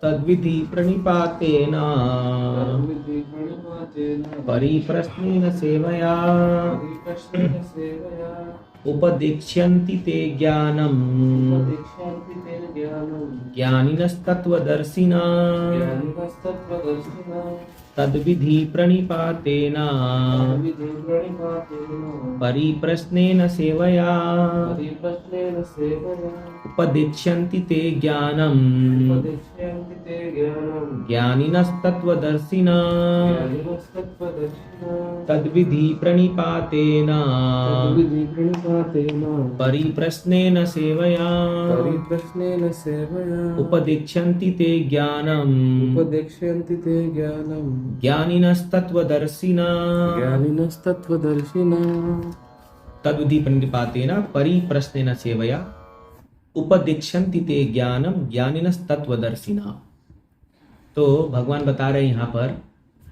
तद्विधि प्रणिपातेन परिप्रश्नेन सेवया उपदिक्ष्यन्ति ते ज्ञानम् ज्ञानिनस्तत्त्वदर्शिनः तद्विधि प्रणिपातेन परिप्रश्नेन सेवया उपदिक्ष्यन्ति ते ज्ञानम् ज्ञानिनस्तत्त्वदर्शिनः तद्विधि प्रणिपातेन परिप्रश्नेन सेवया उपदिक्ष्यन्ति ते ज्ञानम् ज्ञानिनस्तत्त्वदर्शिनः तद्विधि प्रणिपातेन परिप्रश्नेन सेवया उपदिक्ष्यन्ति ते ज्ञानम ज्ञानिनस्तत्त्वदर्शिनः। तो भगवान बता रहे हैं यहाँ पर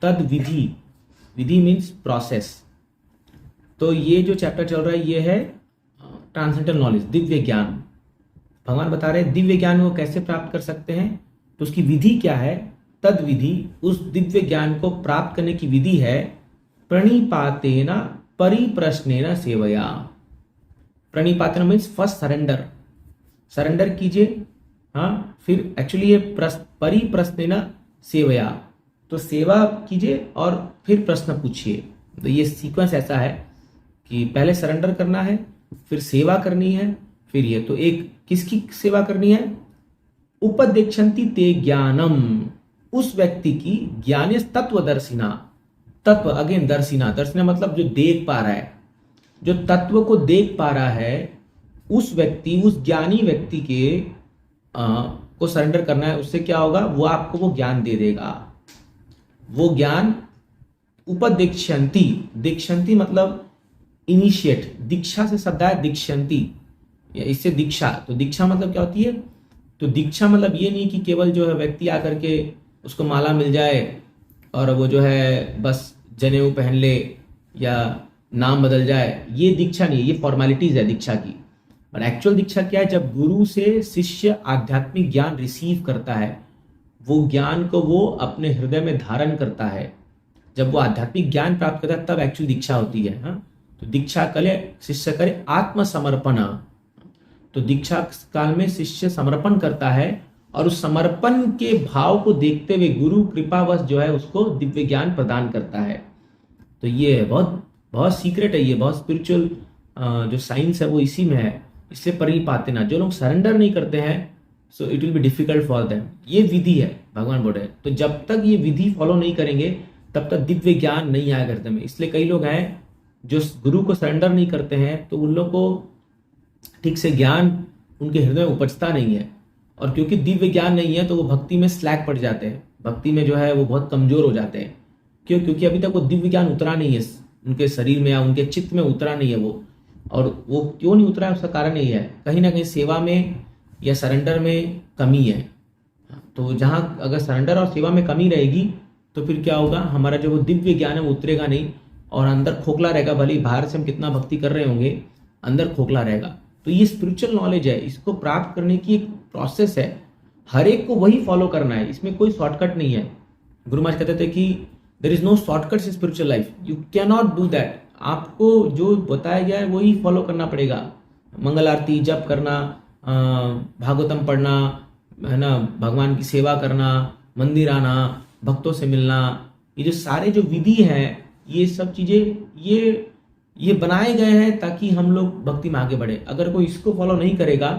तद विधि, विधि मीन्स प्रोसेस। तो ये जो चैप्टर चल रहा है ये है ट्रांसेंडेंटल नॉलेज, दिव्य ज्ञान। भगवान बता रहे हैं दिव्य ज्ञान वो कैसे प्राप्त कर सकते हैं, तो उसकी विधि क्या है। तद विधि, उस दिव्य ज्ञान को प्राप्त करने की विधि है प्रणिपातेन परिप्रश्नेन सेवया। प्रणिपातेन मीन्स फर्स्ट सरेंडर, सरेंडर कीजिए। हाँ, फिर एक्चुअली ये परिप्रश्नेन सेवया, तो सेवा कीजिए और फिर प्रश्न पूछिए। तो ये सीक्वेंस ऐसा है कि पहले सरेंडर करना है, फिर सेवा करनी है, फिर ये। तो एक किसकी सेवा करनी है, उपदिक्ष्यन्ति ते ज्ञानम, उस व्यक्ति की, ज्ञानी तत्वदर्शिना, तत्व अगेन दर्शिना, दर्शिना मतलब जो देख पा रहा है, जो तत्व को देख पा रहा है, उस व्यक्ति, उस ज्ञानी व्यक्ति के को सरेंडर करना है। उससे क्या होगा, वो आपको वो ज्ञान दे देगा। वो ज्ञान उपदिक्ष्यन्ति, दीक्षन्ति मतलब इनिशिएट, दीक्षा से शब्द है दीक्षन्ति, इससे दीक्षा। तो दीक्षा मतलब क्या होती है, तो दीक्षा मतलब ये नहीं कि केवल जो है व्यक्ति आकर के उसको माला मिल जाए और वो जो है बस जनेऊ पहन ले या नाम बदल जाए, ये दीक्षा नहीं है, ये फॉर्मेलिटीज है दीक्षा की। और एक्चुअल दीक्षा क्या है, जब गुरु से शिष्य आध्यात्मिक ज्ञान रिसीव करता है, वो ज्ञान को वो अपने हृदय में धारण करता है, जब वो आध्यात्मिक ज्ञान प्राप्त करता है तब एक्चुअल दीक्षा होती है। हाँ, तो दीक्षा करे, शिष्य करे आत्मसमर्पण। तो दीक्षा काल में शिष्य समर्पण करता है और उस समर्पण के भाव को देखते हुए गुरु कृपावश जो है उसको दिव्य ज्ञान प्रदान करता है। तो ये बहुत बहुत सीक्रेट है, ये बहुत स्पिरिचुअल जो साइंस है वो इसी में है। इससे परिपातेन, जो लोग सरेंडर नहीं करते हैं, so it will be difficult for them. ये विधि है, भगवान बोल रहे हैं। तो जब तक ये विधि फॉलो नहीं करेंगे तब तक दिव्य ज्ञान नहीं आया करते में। इसलिए कई लोग हैं जो गुरु को सरेंडर नहीं करते हैं, तो उन लोग को ठीक से ज्ञान उनके हृदय में उपजता नहीं है। और क्योंकि दिव्य ज्ञान नहीं है तो वो भक्ति में स्लैक पड़ जाते हैं, भक्ति में जो है वो बहुत कमजोर हो जाते हैं। क्यों, क्योंकि अभी तक वो दिव्य ज्ञान उतरा नहीं है उनके शरीर में या उनके चित्त में उतरा नहीं है वो। और वो क्यों नहीं उतरा है, उसका कारण यही है, कहीं ना कहीं सेवा में या सरेंडर में कमी है। तो जहाँ अगर सरेंडर और सेवा में कमी रहेगी तो फिर क्या होगा, हमारा जो वो दिव्य ज्ञान है वो उतरेगा नहीं और अंदर खोखला रहेगा। भले ही बाहर से हम कितना भक्ति कर रहे होंगे, अंदर खोखला रहेगा। तो ये स्पिरिचुअल नॉलेज है, इसको प्राप्त करने की एक प्रोसेस है, हर एक को वही फॉलो करना है, इसमें कोई शॉर्टकट नहीं है। गुरु महाराज कहते थे कि there is no shortcut in spiritual life, you can not do that. आपको जो बताया गया है वही फॉलो करना पड़ेगा। मंगल आरती जप करना, भागवतम पढ़ना, है ना, भगवान की सेवा करना, मंदिर आना, भक्तों से मिलना, ये जो सारे जो विधि हैं, ये सब चीजें ये बनाए गए हैं ताकि हम लोग भक्ति में आगे बढ़े। अगर कोई इसको फॉलो नहीं करेगा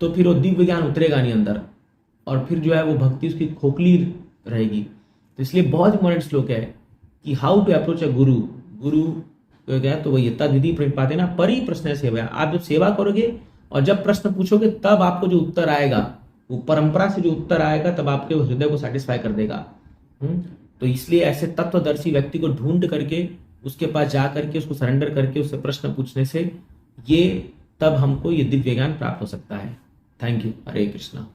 तो फिर वो दिव्य ज्ञान उतरेगा नहीं अंदर, और फिर जो है वो भक्ति उसकी खोखली रहेगी। तो इसलिए बहुत इंपॉर्टेंट श्लोक है कि हाउ टू अप्रोच अ गुरु। गुरु क्या, तो वही तद विधि प्रणिपातेन परिप्रश्नेन सेवया। आप जब सेवा करोगे और जब प्रश्न पूछोगे तब आपको जो उत्तर आएगा, वो परंपरा से जो उत्तर आएगा, तब आपके हृदय को सेटिस्फाई कर देगा। तो इसलिए ऐसे तत्वदर्शी व्यक्ति को ढूंढ करके उसके पास जा करके उसको सरेंडर करके उससे प्रश्न पूछने से ये तब हमको ये दिव्य ज्ञान प्राप्त हो सकता है। Thank you. हरे कृष्णा।